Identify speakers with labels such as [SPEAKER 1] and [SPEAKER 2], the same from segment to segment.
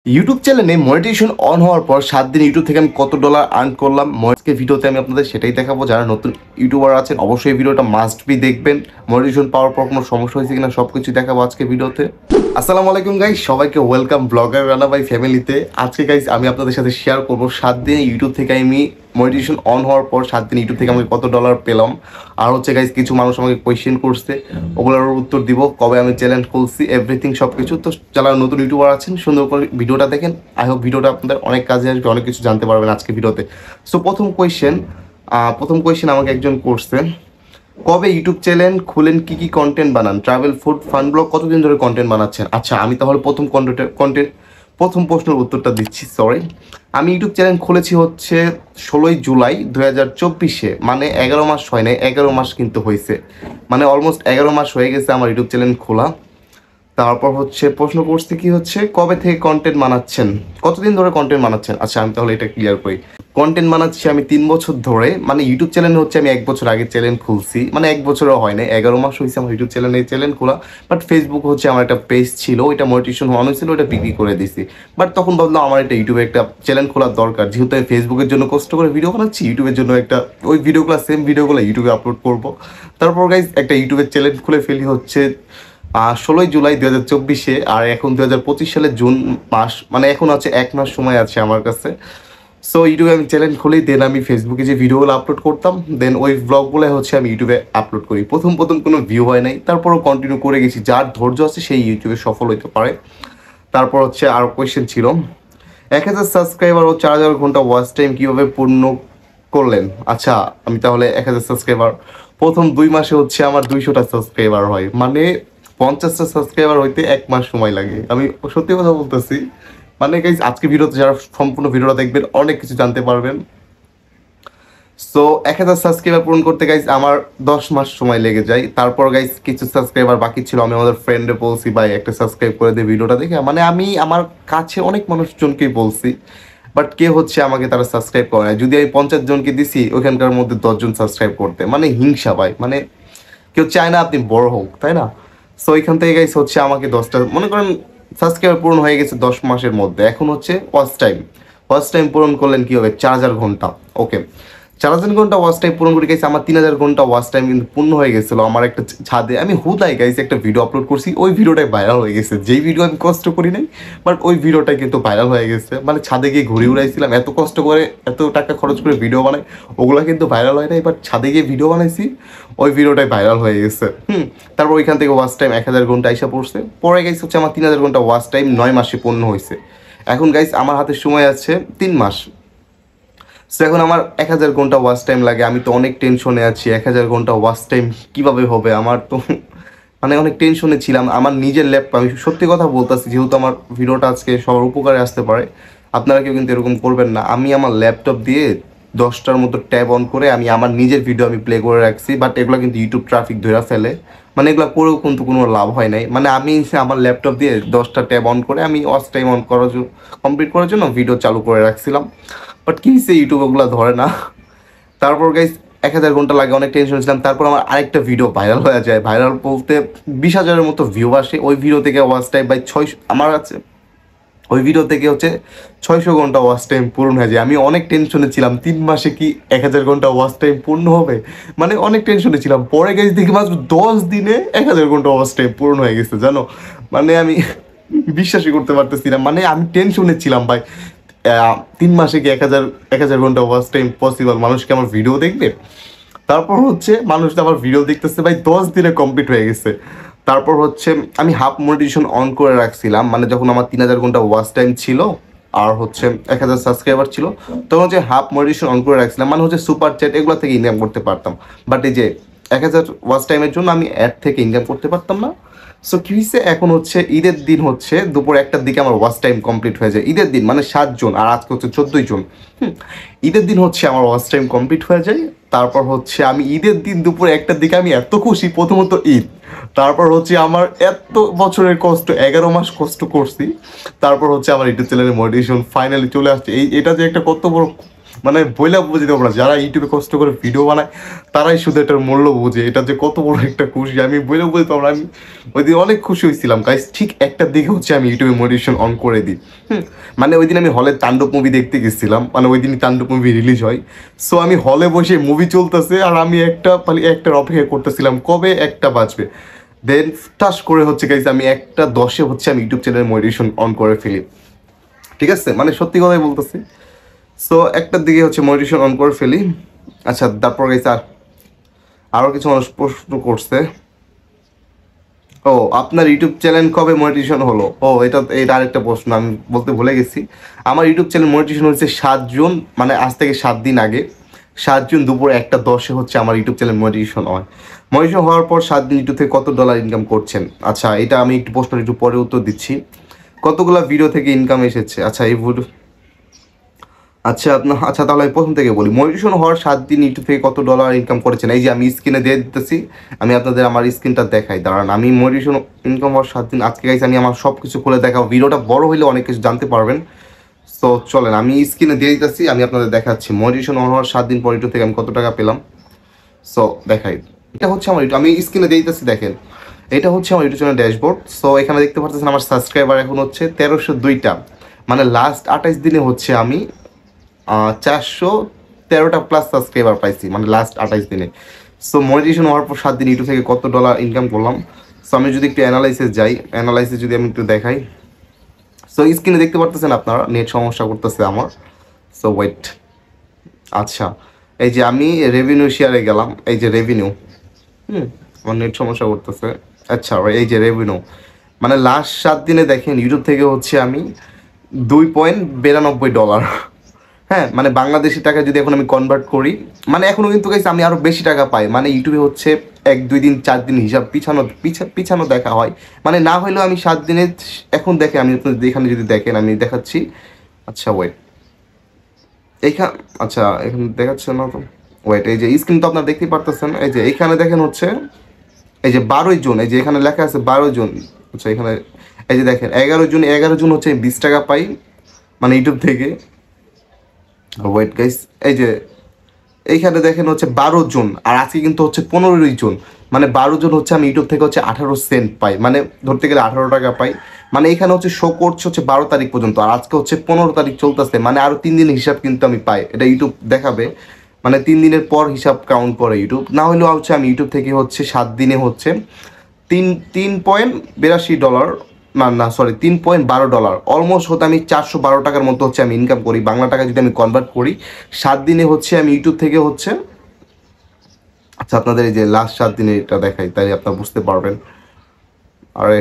[SPEAKER 1] YouTube চ্যানেলে monetization on হওয়ার পর 7 দিন ইউটিউব থেকে আমি কত ডলার আর্ন করলাম আজকে ভিডিওতে আমি আপনাদের সেটাই দেখাবো। যারা নতুন ইউটিউবার আছেন অবশ্যই এই ভিডিওটা মাস্ট বি দেখবেন। মনিটাইজেশন পাওয়ার পর কোনো সমস্যা হয়েছে কিনা সব কিছু দেখাবো আজকে ভিডিওতে। আসসালামু আলাইকুম গাইস, সবাইকে ওয়েলকাম ব্লগার রানা ভাই ফ্যামিলিতে। আজকে গাইস আমি আপনাদের সাথে শেয়ার করবো 7 দিনে ইউটিউব থেকে আমি মনিটাইজেশন অন হওয়ার পর 7 দিন ইউটিউব থেকে আমি কত ডলার পেলাম। আর হচ্ছে গাইস কিছু মানুষ আমাকে কোয়েশ্চেন করছে, ওগুলোর উত্তর দিব, কবে আমি চ্যালেঞ্জ খুলছি, এভরিথিং সব কিছু। তো যারা নতুন ইউটিউবার আছেন সুন্দর করে ভিডিওটা দেখেন। আই হোপ ভিডিওটা আপনাদের অনেক কাজে আসবে, অনেক কিছু জানতে পারবেন আজকে ভিডিওতে। সো প্রথম কোয়েশ্চেন আমাকে একজন করছে, কবে ইউটিউব চ্যানেল খুলেন, কি কি কন্টেন্ট বানান, ট্রাভেল, ফুড, ফান ব্লগ, কতদিন ধরে কন্টেন্ট বানাচ্ছেন? আচ্ছা, আমি তাহলে প্রথম প্রশ্নের উত্তরটা দিচ্ছি। সরি, আমি ইউটিউব চ্যানেল খুলেছি হচ্ছে 16ই জুলাই 2024-এ, মানে 11 মাস হয় নাই, 11 মাস কিন্তু হয়েছে, মানে অলমোস্ট 11 মাস হয়ে গেছে আমার ইউটিউব চ্যানেল খোলা। তারপর হচ্ছে প্রশ্ন করছে কি হচ্ছে কবে থেকে কন্টেন্ট বানাচ্ছেন, কতদিন ধরে কন্টেন্ট বানাচ্ছেন। আচ্ছা, আমি তাহলে এটা ক্লিয়ার করি। কন্টেন্ট বানাচ্ছি আমি 3 বছর ধরে, মানে ইউটিউব চ্যানেল হচ্ছে আমি 1 বছর আগে চ্যানেল খুলছি, মানে 1 বছরও হয় না, 11 মাস হয়েছে আমার ইউটিউব চ্যানেল খোলা। বাট ফেসবুক হচ্ছে আমার একটা পেজ ছিল, ওইটা মনিটাইজেশন অন হয়েছিল, ওইটা বিক্রি করে দিছি। বাট তখন ভাবলাম আমার একটা ইউটিউবে একটা চ্যানেল খোলার দরকার, যেহেতু আমি ফেসবুকের জন্য কষ্ট করে ভিডিও বানাচ্ছি, ইউটিউবের জন্য একটা ওই ভিডিওগুলো সেম ভিডিওগুলো ইউটিউবে আপলোড করব। তারপর গাইজ একটা ইউটিউবের চ্যানেল খুলে ফেলি হচ্ছে 16ই জুলাই 2024-এ। আর এখন 2025 সালের জুন মাস, মানে এখন আছে 1 মাস সময় আছে আমার কাছে। সো ইউটিউবে আমি চ্যানেল খুলি, দেন আমি ফেসবুকে যে ভিডিওগুলো আপলোড করতাম, দেন ওই ব্লগগুলো হচ্ছে আমি ইউটিউবে আপলোড করি। প্রথম কোনো ভিউ হয় নাই, তারপরও কন্টিনিউ করে গেছি। যার ধৈর্য আছে সেই ইউটিউবে সফল হতে পারে। তারপর হচ্ছে আরও কোয়েশ্চেন ছিল, 1000 সাবস্ক্রাইবার ও 4000 ঘন্টা ওয়াচ টাইম কীভাবে পূর্ণ করলেন? আচ্ছা, আমি তাহলে 1000 সাবস্ক্রাইবার, প্রথম 2 মাসে হচ্ছে আমার 200টা সাবস্ক্রাইবার হয়, মানে 50টা সাবস্ক্রাইবার হইতে 1 মাস সময় লাগে। আমি সত্যি কথা বলতেছি। মানে গাইজ আজকে ভিডিওতে যারা সম্পূর্ণ ভিডিওটা দেখবেন অনেক কিছু জানতে পারবেন। সো 1000 সাবস্ক্রাইবার পূরণ করতে গাইজ আমার 10 মাস সময় লেগে যায়। তারপর গাইজ কিছু সাবস্ক্রাইবার বাকি ছিল, আমি আমাদের ফ্রেন্ডে বলছি ভাই একটা সাবস্ক্রাইব করে দিয়ে ভিডিওটা দেখে, মানে আমি আমার কাছে অনেক মানুষজনকেই বলছি, বাট কে হচ্ছে আমাকে তারা সাবস্ক্রাইব করে না। যদি আমি 50 জনকে দিছি, ওইখানকার মধ্যে 10 জন সাবস্ক্রাইব করতে, মানে হিংসা ভাই, মানে কেউ চায় না আপনি বড় হোক, তাই না? সো ওইখান থেকে গাইস হচ্ছে আমাকে 10টা মনে করেন সাবস্ক্রাইবার পূরণ হয়ে গেছে 10 মাসের মধ্যে। এখন হচ্ছে ওয়াচ টাইম পূরণ করলেন কি হবে, 4000 ঘন্টা। ওকে, 4000 ঘন্টা ওয়াচ টাইম পূরণ করে গেছে, আমার 3000 ঘন্টা ওয়াচ টাইম কিন্তু পূর্ণ হয়ে গেছিলো। আমার একটা ছাদে আমি হুদাই গাইস একটা ভিডিও আপলোড করছি, ওই ভিডিওটাই ভাইরাল হয়ে গেছে। যেই ভিডিও আমি কষ্ট করি নাই, বাট ওই ভিডিওটাই কিন্তু ভাইরাল হয়ে গেছে। মানে ছাদে গিয়ে ঘুরে উড়াইছিলাম, এত কষ্ট করে এত টাকা খরচ করে ভিডিও বানাই, ওগুলো কিন্তু ভাইরাল হয় নাই, বাট ছাদে গিয়ে ভিডিও বানাইছি, ওই ভিডিওটাই ভাইরাল হয়ে গেছে। তারপর ওইখান থেকে ওয়াচ টাইম 1000 ঘন্টা এসে পড়ছে। পরে গাইস হচ্ছে আমার 3000 ঘন্টা ওয়াচ টাইম 9 মাসে পূর্ণ হয়েছে। এখন গাইস আমার হাতে সময় আছে 3 মাস। সো এখন আমার 1000 ঘন্টা ওয়াচ টাইম লাগে। আমি তো অনেক টেনশনে আছি, 1000 ঘন্টা ওয়াচ টাইম কীভাবে হবে আমার তো মানে অনেক টেনশনে ছিলাম। আমার নিজের ল্যাপটপ, আমি সত্যি কথা বলতেছি, যেহেতু আমার ভিডিওটা আজকে সবার উপকারে আসতে পারে, আপনারা কেউ কিন্তু এরকম করবেন না। আমি আমার ল্যাপটপ দিয়ে 10টার মতো ট্যাব অন করে আমি আমার নিজের ভিডিও আমি প্লে করে রাখছি, বাট এগুলো কিন্তু ইউটিউব ট্রাফিক ধরে ফেলে, মানে এগুলো করেও কিন্তু কোনো লাভ হয় নাই। মানে আমি আমার ল্যাপটপ দিয়ে 10টা ট্যাব অন করে আমি ওয়াচ টাইম অন করার জন্য কমপ্লিট করার জন্য ভিডিও চালু করে রাখছিলাম, বাট কি সে ইউটিউব ওগুলো ধরে না। তারপর গাইস 1000 ঘন্টা লাগে, অনেক টেনশন ছিলাম। তারপর আমার আরেকটা ভিডিও ভাইরাল হয়ে যায়, ভাইরাল বলতে 20,000-এর মতো ভিউ আসে। ওই ভিডিও থেকে ওয়াচ টাইম বাই 600 আমার আছে, ওই ভিডিও থেকে হচ্ছে 600 ঘন্টা ওয়াচ টাইম পূর্ণ হয়ে যায়। আমি অনেক টেনশনে ছিলাম, 3 মাসে কি 1000 ঘন্টা ওয়াচ টাইম পূর্ণ হবে, মানে অনেক টেনশনে ছিলাম। পরে গেছি দেখি মাত্র 10 দিনে 1000 ঘন্টা ওয়াচ টাইম পূর্ণ হয়ে গেছে, জানো? মানে আমি বিশ্বাসই করতে পারতেছি না, মানে আমি টেনশনে ছিলাম ভাই। 3 মাসে কি 1000 ঘন্টা ওয়াচ টাইম পসিবল? মানুষ কি আমার ভিডিও দেখবে? তারপর হচ্ছে মানুষ আমার ভিডিও দেখতেছে ভাই, 10 দিনে কমপ্লিট হয়ে গেছে। তারপর হচ্ছে আমি হাফ মনিটাইজেশন অন করে রাখছিলাম, মানে যখন আমার 3000 ঘন্টা ওয়াচ টাইম ছিল আর হচ্ছে 1000 সাবস্ক্রাইবার ছিল, তখন হচ্ছে হাফ মনিটাইজেশন অন করে রাখছিলাম, মানে হচ্ছে সুপার চ্যাট এগুলো থেকে ইনকাম করতে পারতাম। বাট এই যে 1000 ওয়াচ টাইমের জন্য আমি অ্যাড থেকে ইনকাম করতে পারতাম না। সো কী হয়েছে, এখন হচ্ছে ঈদের দিন হচ্ছে দুপুর 1টার দিকে আমার ওয়াচ টাইম কমপ্লিট হয়ে যায়। ঈদের দিন মানে 7 জুন, আর আজকে হচ্ছে 14ই জুন। ঈদের দিন হচ্ছে আমার ওয়াচ টাইম কমপ্লিট হয়ে যায়। তারপর হচ্ছে আমি ঈদের দিন দুপুর 1টার দিকে আমি এত খুশি, প্রথমত ঈদ, তারপর হচ্ছে আমার এত বছরের কষ্ট, 11 মাস কষ্ট করছি, তারপর হচ্ছে আমার ইউটিউব চ্যানেলের মনিটাইজেশন ফাইনালি চলে আসছে। এটা যে একটা কত বড় মানে বইলা বুঝে দেবো না, যারা ইউটিউবে কষ্ট করে ভিডিও বানায় তারাই শুধু এটার মূল্য বুঝে, এটা যে কত বড় একটা খুশি আমি বইলা বুঝতে পারবো না। আমি ওই দিন অনেক খুশি হয়েছিলাম গাইস, ঠিক একটার দিকে হচ্ছে আমি ইউটিউবে মোটিভেশন অন করে দিই। মানে ওই দিন আমি হলে তাণ্ডব মুভি দেখতে গেছিলাম, মানে ওই দিনই তাণ্ডব মুভি রিলিজ হয়। সো আমি হলে বসে মুভি চলতেছে আর আমি একটার অপেক্ষা করতেছিলাম কবে একটা বাজবে। দেন টাস করে হচ্ছে গাইস আমি 1:10 হচ্ছে আমি ইউটিউব চ্যানেলে মোটিভেশন অন করে ফেলি, ঠিক আছে, মানে সত্যি কথাই বলতেছি। সো একটার দিকে হচ্ছে মোটিভেশন অন করে ফেলি। আচ্ছা তারপর গাইস আরও কিছু মানুষ প্রশ্ন করছে, ও আপনার ইউটিউব চ্যানেল কবে মনিটাইজেশন হলো? এটা আরেকটা প্রশ্ন আমি বলতে ভুলে গেছি। আমার ইউটিউব চ্যানেল মনিটাইজেশন হচ্ছে 7 জুন, মানে আজ থেকে 7 দিন আগে 7 জুন দুপুর 1:10 হচ্ছে আমার ইউটিউব চ্যানেল মনিটাইজেশন হয়। মনিটাইজেশন হওয়ার পর 7 দিন ইউটিউব থেকে কত ডলার ইনকাম করছেন? আচ্ছা এটা আমি একটু প্রশ্নের একটু পরে উত্তর দিচ্ছি। কতগুলো ভিডিও থেকে ইনকাম এসেছে? আচ্ছা এই ভিডিও, আচ্ছা তাহলে আমি প্রথম থেকে বলি। মনিটাইজেশন হওয়ার 7 দিন ইউটিউব থেকে কত ডলার ইনকাম করেছেন? এই যে আমি স্ক্রিনে দিয়ে দিতেছি, আমি আপনাদের আমার স্ক্রিনটা দেখাই, দাঁড়ান। আমি মনিটাইজেশন ইনকাম হওয়ার 7 দিন আজকে গাইছি, আমি আমার সব কিছু খুলে দেখাবো, ভিডিওটা বড় হইলে অনেক কিছু জানতে পারবেন। সো চলেন আমি স্ক্রিনে দিয়ে দিতেছি, আমি আপনাদের দেখাচ্ছি মনিটাইজেশন হওয়ার 7 দিন পর ইউটিউব থেকে আমি কত টাকা পেলাম। সো দেখাই, এটা হচ্ছে আমার আমি স্ক্রিনে দিয়ে দিতেছি, দেখেন এটা হচ্ছে আমার ইউটিউব চ্যানেল ড্যাশবোর্ড। সো এখানে দেখতে পাচ্ছেন আমার সাবস্ক্রাইবার এখন হচ্ছে 1302টা, মানে লাস্ট 28 দিনে হচ্ছে আমি 413টা প্লাস সাবস্ক্রাইবার পাইছি, মানে লাস্ট 28 দিনে। সো মনিটাইজেশন হওয়ার পর 7 দিন ইউটিউব থেকে কত ডলার ইনকাম করলাম। সো আমি যদি একটু অ্যানালাইসিস যদি আমি একটু দেখাই, সো স্ক্রিনে দেখতে পারতেছেন আপনারা, নেট সমস্যা করতেছে আমার। সো ওয়েট, আচ্ছা এই যে আমি রেভিনিউ শেয়ারে গেলাম, এই যে রেভিনিউ, আমার নেট সমস্যা করতেছে। আচ্ছা এই যে রেভিনিউ, মানে লাস্ট 7 দিনে দেখেন ইউটিউব থেকে হচ্ছে আমি $2.92, হ্যাঁ মানে বাংলাদেশি টাকা যদি এখন আমি কনভার্ট করি, মানে এখনও কিন্তু গাইস আমি আরও বেশি টাকা পাই। মানে ইউটিউবে হচ্ছে 1-2 দিন 4 দিন হিসাব পিছানো দেখা হয়, মানে না হলেও আমি 7 দিনে এখন দেখে আমি আপনাদের এখানে যদি দেখেন আমি দেখাচ্ছি। আচ্ছা ওয়েট, এইখান আচ্ছা এখানে দেখাচ্ছে না তো, ওয়েট এই যে স্ক্রিন তো আপনারা দেখতেই পারতেছেন, এই যে এইখানে দেখেন হচ্ছে এই যে 12 জুন, এই যে এখানে লেখা আছে 12 জুন। আচ্ছা এখানে এই যে দেখেন 11 জুন হচ্ছে 20 টাকা পাই, মানে ইউটিউব থেকে। ওয়েট গাইস, এই যে এইখানে দেখেন হচ্ছে 12 জুন, আর আজকে কিন্তু হচ্ছে 15ই জুন, মানে 12 জুন হচ্ছে আমি ইউটিউব থেকে হচ্ছে 18 সেন্ট পাই, মানে ধরতে গেলে 18 টাকা পাই। মানে এখানে হচ্ছে শো করছে হচ্ছে 12 তারিখ পর্যন্ত, আর আজকে হচ্ছে 15 তারিখ চলতেছে, মানে আরও 3 দিনের হিসাব কিন্তু আমি পাই, এটা ইউটিউব দেখাবে। মানে 3 দিনের পর হিসাব কাউন্ট করে ইউটিউব, না হলেও হচ্ছে আমি ইউটিউব থেকে হচ্ছে 7 দিনে হচ্ছে 3.82 ডলার, না সরি $3.12, অলমোস্ট হতে আমি 412 টাকার মতো হচ্ছে আমি ইনকাম করি। বাংলা টাকা যদি আমি কনভার্ট করি 7 দিনে হচ্ছে আমি ইউটিউব থেকে হচ্ছে, আচ্ছা আপনাদের এই যে লাস্ট 7 দিনে এটা দেখাই তাই আপনারা বুঝতে পারবেন। আরে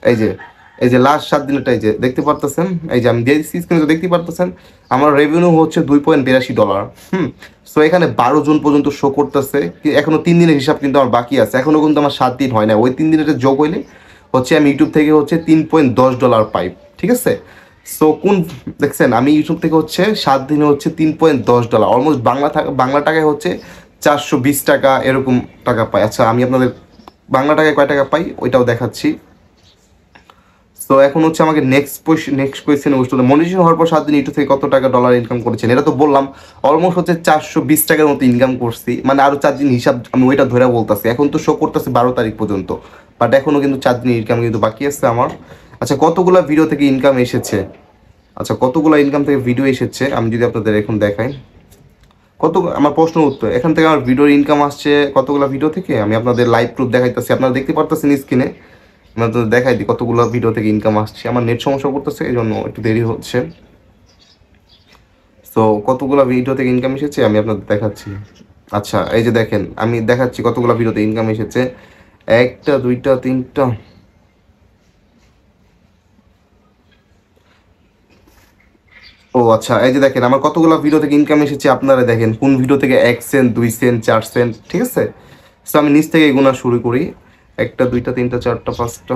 [SPEAKER 1] এই যে লাস্ট 7 দিনেরটা এই যে দেখতে পারতেছেন, এই যে আমি দিয়েছি স্ক্রিনে দেখতে পারতেছেন আমার রেভিনিউ হচ্ছে $2.82। সো এখানে 12 জুন পর্যন্ত শো করতেছে, এখনো 3 দিনের হিসাব কিন্তু আমার বাকি আছে, এখনো কিন্তু আমার 7 দিন হয় না, ওই 3 দিনের যোগ হইলে হচ্ছে আমি ইউটিউব থেকে হচ্ছে $3.10 পাই, ঠিক আছে। সো দেখছেন আমি ইউটিউব থেকে হচ্ছে 7 দিনে হচ্ছে $3.10, অলমোস্ট বাংলা টাকায় হচ্ছে 420 টাকা এরকম টাকা পাই। আচ্ছা আমি আপনাদের বাংলা টাকায় কয় টাকা পাই ওইটাও দেখাচ্ছি। তো এখন হচ্ছে আমাকে নেক্সট কোয়েশ্চেন বসতে, মনিটাইজেশন হওয়ার পর 7 দিন ইউটিউব থেকে কত টাকা ডলার ইনকাম করেছেন? এটা তো বললাম, অলমোস্ট হচ্ছে 420 টাকার মতো ইনকাম করছি, মানে আরও 4 দিন হিসাব আমি ওইটা ধরে বলতেছি, এখন তো শো করতেছে 12 তারিখ পর্যন্ত, বাট এখনও কিন্তু 4 দিন ইনকাম কিন্তু বাকি আছে আমার। আচ্ছা কতগুলো ভিডিও থেকে ইনকাম এসেছে? আচ্ছা কতগুলো ইনকাম থেকে ভিডিও এসেছে আমি যদি আপনাদের এখন দেখাই, আমার প্রশ্ন উত্তর, এখান থেকে আমার ভিডিওর ইনকাম আসছে কতগুলো ভিডিও থেকে, আমি আপনাদের লাইভ প্রুফ দেখাইতেছি, আপনারা দেখতে পারতেছেন স্ক্রিনে, আপনাদের দেখাই দিই কতগুলো ভিডিও থেকে ইনকাম আসছে। আমার নেট সমস্যা করতেছে এই জন্য একটু দেরি হচ্ছে। তো কতগুলো ভিডিও থেকে ইনকাম এসেছে আমি আপনাদের দেখাচ্ছি। আচ্ছা এই যে দেখেন আমি দেখাচ্ছি কতগুলো ভিডিওতে ইনকাম এসেছে, 1টা 2টা 3টা, ও আচ্ছা এই যে দেখেন আমার কতগুলো ভিডিও থেকে ইনকাম এসেছে, আপনারা দেখেন কোন ভিডিও থেকে 1 সেন্ট 2 সেন্ট 4 সেন্ট, ঠিক আছে। সো আমি নিচ থেকে গোনা শুরু করি, 1টা 2টা 3টা 4টা 5টা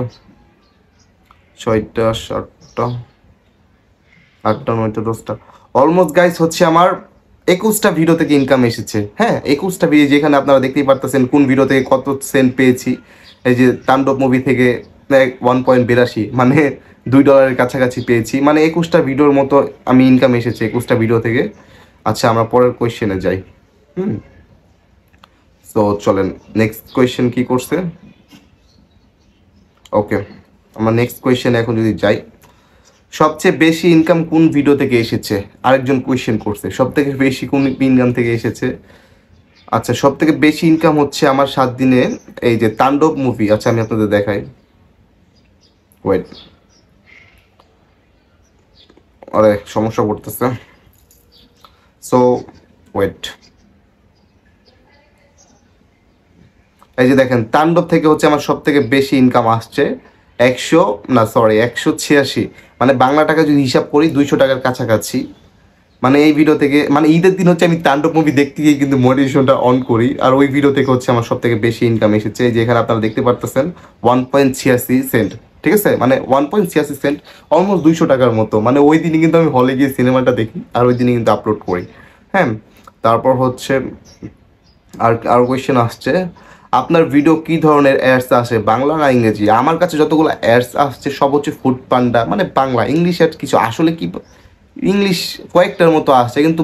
[SPEAKER 1] 6টা 7টা 8টা 9টা 10টা, অলমোস্ট গাইস হচ্ছে আমার 21টা ভিডিও থেকে ইনকাম এসেছে। হ্যাঁ 21টা ভিডিও, যেখানে আপনারা দেখতেই পারতেছেন কোন ভিডিও থেকে কত সেন্ট পেয়েছি। এই যে তাণ্ডব মুভি থেকে 1.82, মানে $2 কাছাকাছি পেয়েছি, মানে 21টা ভিডিওর মতো আমি ইনকাম এসেছে 21টা ভিডিও থেকে। আচ্ছা আমরা পরের কোয়েশ্চেনে যাই। তো চলেন নেক্সট কোয়েশ্চেন কি করছে। ওকে, আমরা নেক্সট কোয়েশ্চেনে এখন যদি যাই, সবচেয়ে বেশি ইনকাম কোন ভিডিও থেকে এসেছে? আরেকজন কোয়েশ্চেন করছে সব থেকে বেশি কোন ইনকাম থেকে এসেছে। আচ্ছা, সব থেকে বেশি ইনকাম হচ্ছে আমার 7 দিনে এই যে তাণ্ডব মুভি। আচ্ছা আমি আপনাদের দেখাই, ওয়েট, আরে সমস্যা করতেছে, সো ওয়েট, এই যে দেখেন তাণ্ডব থেকে হচ্ছে আমার সব থেকে বেশি ইনকাম আসছে 186, মানে বাংলা টাকা যদি হিসাব করি 200 টাকার কাছাকাছি। মানে এই ভিডিও থেকে, মানে ঈদের দিন হচ্ছে আমি তাণ্ডব মুভি দেখতে গিয়ে কিন্তু মোটিভেশনটা অন করি, আর ওই ভিডিও থেকে হচ্ছে আমার সব থেকে বেশি ইনকাম এসেছে। যে এখানে আপনারা দেখতে পারতেছেন 1.86 সেন্ট, ঠিক আছে, মানে 1.86 সেন্ট, অলমোস্ট 200 টাকার মতো। মানে ওই দিনই কিন্তু আমি হলে গিয়ে সিনেমাটা দেখি আর ওই দিনই কিন্তু আপলোড করি। হ্যাঁ, তারপর হচ্ছে আর কোয়েশ্চেন আসছে, আপনার ভিডিও কি ধরনের অ্যাডস আসে, বাংলা না ইংরেজি? আমার কাছে যতগুলো অ্যাডস আসছে সব হচ্ছে ফুড পান্ডা, মানে বাংলা, ইংলিশ অ্যাড কিছু আসলে কি, ইংলিশ কয়েকটার মতো আসছে কিন্তু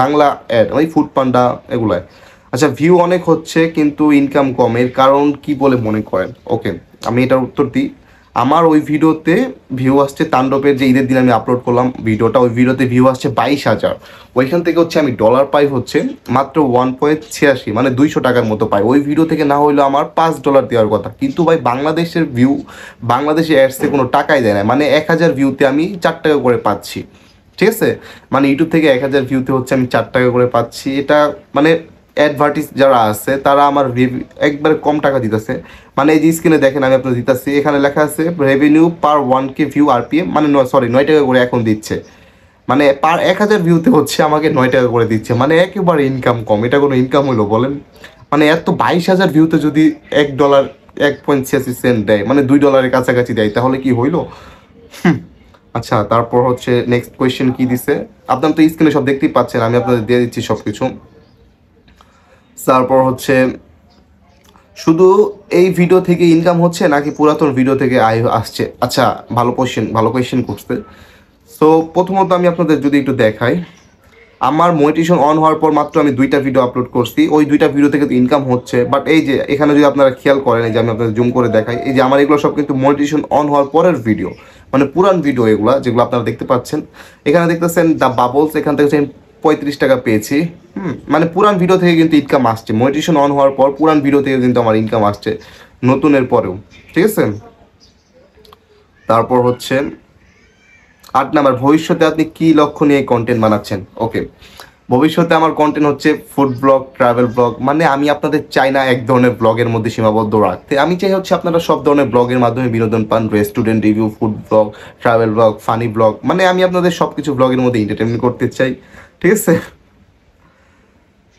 [SPEAKER 1] বাংলা অ্যাড ওই ফুড পান্ডা এগুলায়। আচ্ছা, ভিউ অনেক হচ্ছে কিন্তু ইনকাম কম, এর কারণ কি বলে মনে করেন? ওকে, আমি এটার উত্তর দিই। আমার ওই ভিডিওতে ভিউ আসছে, তাণ্ডবের যে ঈদের দিন আমি আপলোড করলাম ভিডিওটা, ওই ভিডিওতে ভিউ আসছে 22,000। ওইখান থেকে হচ্ছে আমি ডলার পাই হচ্ছে মাত্র 1.86, মানে 200 টাকার মতো পাই। ওই ভিডিও থেকে না হইলেও আমার $5 দেওয়ার কথা, কিন্তু ভাই বাংলাদেশের ভিউ, বাংলাদেশে অ্যাডসে কোনো টাকাই দেয় না। মানে 1000 ভিউতে আমি 4 টাকা করে পাচ্ছি, ঠিক আছে, মানে ইউটিউব থেকে 1000 ভিউতে হচ্ছে আমি 4 টাকা করে পাচ্ছি। এটা মানে অ্যাডভার্টিস যারা আছে তারা আমার একবারে কম টাকা দিতেছে। মানে এই যে স্ক্রিনে দেখেন আমি আপনার দিতেছি, এখানে লেখা আছে রেভিনিউ পার 1K ভিউ RPM, মানে 9 টাকা করে এখন দিচ্ছে। মানে পার 1000 ভিউতে হচ্ছে আমাকে 9 টাকা করে দিচ্ছে, মানে একেবারে ইনকাম কম। এটা কোনো ইনকাম হইলো বলেন? মানে এত 22,000 ভিউতে যদি $1 1.86 সেন্ট দেয়, মানে $2 কাছাকাছি দেয়, তাহলে কি হইলো? আচ্ছা, তারপর হচ্ছে নেক্সট কোয়েশ্চেন কি দিছে, আপনার তো স্ক্রিনে সব দেখতেই পাচ্ছেন, আমি আপনাদের দিয়ে দিচ্ছি সব কিছু। তারপর হচ্ছে শুধু এই ভিডিও থেকে ইনকাম হচ্ছে নাকি পুরাতন ভিডিও থেকে আয় আসছে? আচ্ছা, ভালো কোয়েশ্চেন করতে। সো প্রথমত আমি আপনাদের যদি একটু দেখাই, আমার মনিটাইজেশন অন হওয়ার পর মাত্র আমি 2টা ভিডিও আপলোড করছি, ওই 2টা ভিডিও থেকে তো ইনকাম হচ্ছে। বাট এই যে এখানে যদি আপনারা খেয়াল করেন, এই যে আমি আপনাদের জুম করে দেখাই, এই যে আমার এগুলো সব কিন্তু মনিটাইজেশন অন হওয়ার পরের ভিডিও, মানে পুরান ভিডিও এগুলো, যেগুলো আপনারা দেখতে পাচ্ছেন। এখানে দেখতেছেন দ্য বাবলস, এখান থেকে আমি 35 টাকা পেয়েছি। মানে পুরান ভিডিও থেকে কিন্তু ইনকাম আসছে, মনিটাইজেশন অন হওয়ার পর পুরান ভিডিও থেকে কিন্তু আমার ইনকাম আসছে, নতুনের পরেও, ঠিক আছে। তারপর হচ্ছে 8 নাম্বার, ভবিষ্যতে আপনি কি লক্ষ্য নিয়ে কন্টেন্ট বানাচ্ছেন? ওকে, ভবিষ্যতে আমার কন্টেন্ট হচ্ছে ফুড ব্লগ, ট্রাভেল ব্লগ। মানে আমি আপনাদের চাই না এক ধরনের ব্লগের মধ্যে সীমাবদ্ধ রাখতে, আমি চাই হচ্ছে আপনারা সব ধরনের ব্লগের মাধ্যমে বিনোদন পান, restaurant review, food blog, travel blog, funny blog, মানে আমি আপনাদের সব কিছু ব্লগের মধ্যে এন্টারটেনমেন্ট করতে চাই, ঠিক আছে।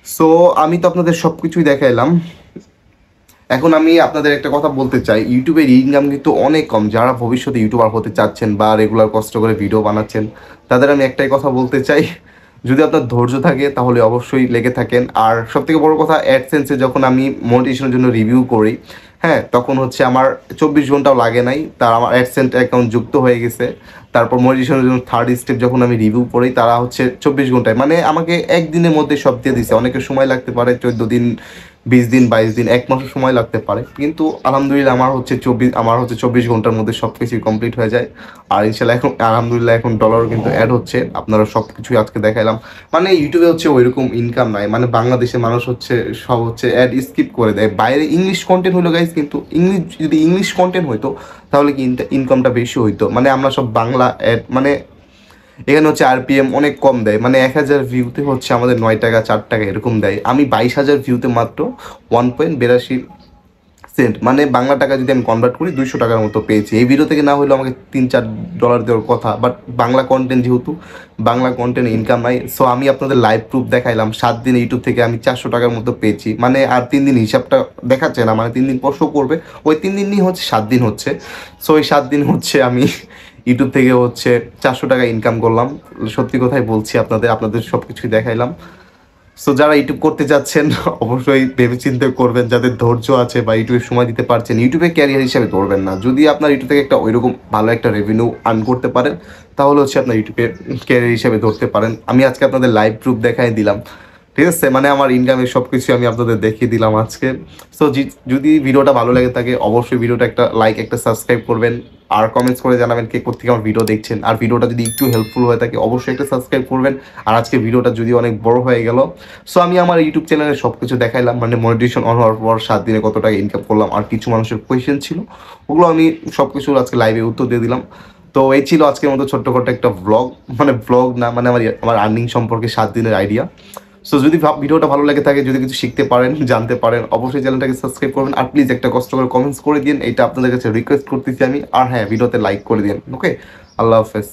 [SPEAKER 1] সো আমি তো আপনাদের সব কিছুই দেখাইলাম। এখন আমি আপনাদের একটা কথা বলতে চাই, ইউটিউবের ইনকাম কিন্তু অনেক কম। যারা ভবিষ্যতে ইউটিউবার হতে চাচ্ছেন বা রেগুলার কষ্ট করে ভিডিও বানাচ্ছেন, তাদের আমি একটাই কথা বলতে চাই, যদি আপনার ধৈর্য থাকে তাহলে অবশ্যই লেগে থাকেন। আর সবথেকে বড় কথা, অ্যাডসেন্সে যখন আমি মনিটাইজেশনের জন্য রিভিউ করি, হ্যাঁ, তখন হচ্ছে আমার 24 ঘন্টাও লাগে নাই, তার আমার অ্যাডসেন্স অ্যাকাউন্ট যুক্ত হয়ে গেছে। তারপর মনিটাইজেশনের জন্য থার্ড স্টেপ যখন আমি রিভিউ করি, তারা হচ্ছে 24 ঘন্টায়, মানে আমাকে একদিনের মধ্যে সব দিয়ে দিছে। অনেকের সময় লাগতে পারে 14 দিন, 20 দিন, 22 দিন, 1 মাসের সময় লাগতে পারে, কিন্তু আলহামদুলিল্লাহ আমার হচ্ছে 24 ঘন্টার মধ্যে সব কিছুই কমপ্লিট হয়ে যায়। আর ইনশাল্লাহ এখন আলহামদুলিল্লাহ এখন ডলারও কিন্তু অ্যাড হচ্ছে, আপনারা সব কিছুই আজকে দেখাইলাম। মানে ইউটিউবে হচ্ছে ওইরকম ইনকাম নাই, মানে বাংলাদেশের মানুষ হচ্ছে সব হচ্ছে অ্যাড স্কিপ করে দেয়। বাইরে ইংলিশ কন্টেন্ট হইলো গাইজ, কিন্তু যদি ইংলিশ কন্টেন্ট হইতো তাহলে কি ইনকামটা বেশি হইতো। মানে আমরা সব বাংলা অ্যাড, মানে এখানে হচ্ছে RPM অনেক কম দেয়, মানে 1000 ভিউতে হচ্ছে আমাদের 9 টাকা 4 টাকা এরকম দেয়। আমি 22,000 ভিউতে মাত্র 1.82 সেন্ট, মানে বাংলা টাকা যদি আমি কনভার্ট করি 200 টাকার মতো পেয়েছি। এই ভিডিও থেকে না হলেও আমাকে $3-4 দেওয়ার কথা, বাট বাংলা কন্টেন্ট যেহেতু, বাংলা কন্টেন্ট ইনকাম নাই। সো আমি আপনাদের লাইভ প্রুফ দেখাইলাম, 7 দিন ইউটিউব থেকে আমি 400 টাকার মতো পেয়েছি। মানে আর 3 দিন হিসাবটা দেখাচ্ছে না, মানে 3 দিন পর শো করবে, ওই 3 দিনই হচ্ছে 7 দিন হচ্ছে। সো ওই 7 দিন হচ্ছে আমি ইউটিউব থেকে হচ্ছে 400 টাকা ইনকাম করলাম। সত্যি কথাই বলছি আপনাদের সব কিছুই দেখাইলাম। সো যারা ইউটিউব করতে যাচ্ছেন অবশ্যই ভেবে চিন্তে করবেন, যাদের ধৈর্য আছে বা ইউটিউবে সময় দিতে পারছেন, ইউটিউবে ক্যারিয়ার হিসাবে ধরবেন না। যদি আপনার ইউটিউব থেকে একটা ওইরকম ভালো একটা রেভিনিউ আর্ন করতে পারেন, তাহলে হচ্ছে আপনার ইউটিউবে ক্যারিয়ার হিসাবে ধরতে পারেন। আমি আজকে আপনাদের লাইভ প্রুফ দেখাই দিলাম, ঠিক আছে, মানে আমার ইনকামের সব কিছু আমি আপনাদের দেখিয়ে দিলাম আজকে। সো যদি ভিডিওটা ভালো লাগে থাকে, অবশ্যই ভিডিওটা একটা লাইক, একটা সাবস্ক্রাইব করবেন, আর কমেন্টস করে জানাবেন কে কোথেকে আমার ভিডিও দেখছেন। আর ভিডিওটা যদি একটু হেল্পফুল হয়ে থাকে, অবশ্যই একটা সাবস্ক্রাইব করবেন। আর আজকে ভিডিওটা যদি অনেক বড় হয়ে গেল, সো আমি আমার ইউটিউব চ্যানেলে সব কিছু দেখাইলাম, মানে মনিটাইজেশন অন হওয়ার পর 7 দিনে কত টাকা ইনকাম করলাম, আর কিছু মানুষের কোয়েশ্চেন ছিল, ওগুলো আমি সব কিছু আজকে লাইভে উত্তর দিয়ে দিলাম। তো এই ছিল আজকের মতো ছোট্ট একটা ব্লগ, মানে ব্লগ না, মানে আমার আর্নিং সম্পর্কে 7 দিনের আইডিয়া। সো যদি ভিডিওটা ভালো লাগে থাকে, যদি কিছু শিখতে পারেন, জানতে পারেন, অবশ্যই চ্যানেলটাকে সাবস্ক্রাইব করবেন। আর প্লিজ একটা কষ্ট করে কমেন্টস করে দিন, এটা আপনাদের কাছে রিকোয়েস্ট করতেছি আমি। আর হ্যাঁ, ভিডিওতে লাইক করে দিন। ওকে, আল্লাহ হাফেজ।